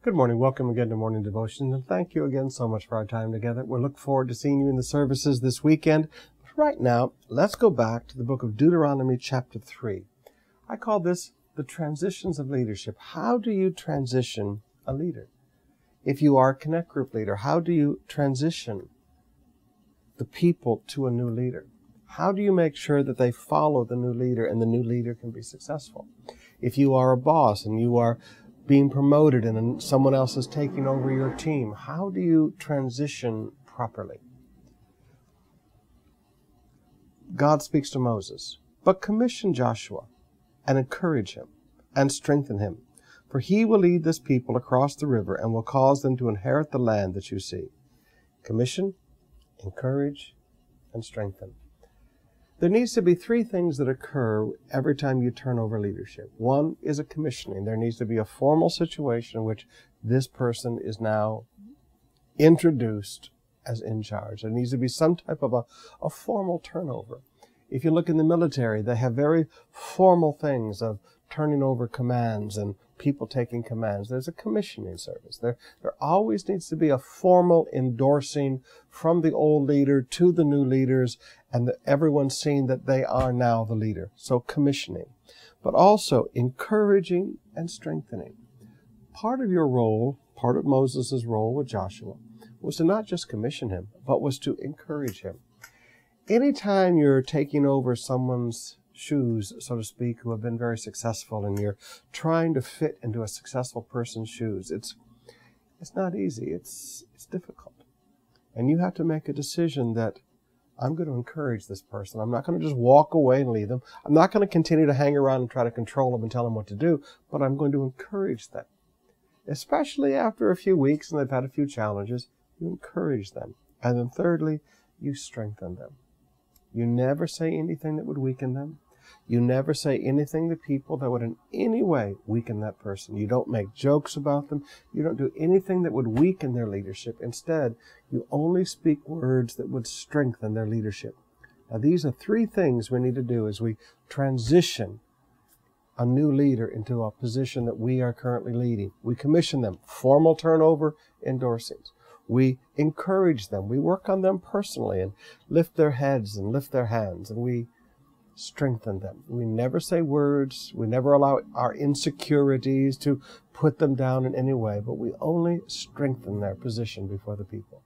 Good morning. Welcome again to Morning Devotion, and thank you again so much for our time together. We look forward to seeing you in the services this weekend. But right now, let's go back to the book of Deuteronomy chapter 3. I call this the transitions of leadership. How do you transition a leader? If you are a Connect Group leader, how do you transition the people to a new leader? How do you make sure that they follow the new leader and the new leader can be successful? If you are a boss and you are being promoted and someone else is taking over your team, how do you transition properly? God speaks to Moses, but commission Joshua and encourage him and strengthen him, for he will lead this people across the river and will cause them to inherit the land that you see. Commission, encourage, and strengthen. There needs to be three things that occur every time you turn over leadership. One is a commissioning. There needs to be a formal situation in which this person is now introduced as in charge. There needs to be some type of a formal turnover. If you look in the military, they have very formal things of turning over commands and people taking commands. There's a commissioning service. There always needs to be a formal endorsing from the old leader to the new leaders, and that everyone's seeing that they are now the leader. So commissioning, but also encouraging and strengthening. Part of your role, part of Moses' role with Joshua, was to not just commission him, but was to encourage him. Anytime you're taking over someone's shoes, so to speak, who have been very successful, and you're trying to fit into a successful person's shoes, it's not easy. It's difficult. And you have to make a decision that I'm going to encourage this person. I'm not going to just walk away and leave them. I'm not going to continue to hang around and try to control them and tell them what to do, but I'm going to encourage them. Especially after a few weeks and they've had a few challenges, you encourage them. And then thirdly, you strengthen them. You never say anything that would weaken them. You never say anything to people that would in any way weaken that person. You don't make jokes about them. You don't do anything that would weaken their leadership. Instead, you only speak words that would strengthen their leadership. Now, these are three things we need to do as we transition a new leader into a position that we are currently leading. We commission them, formal turnover, endorsings. We encourage them. We work on them personally and lift their heads and lift their hands, and we strengthen them. We never say words. We never allow our insecurities to put them down in any way, but we only strengthen their position before the people.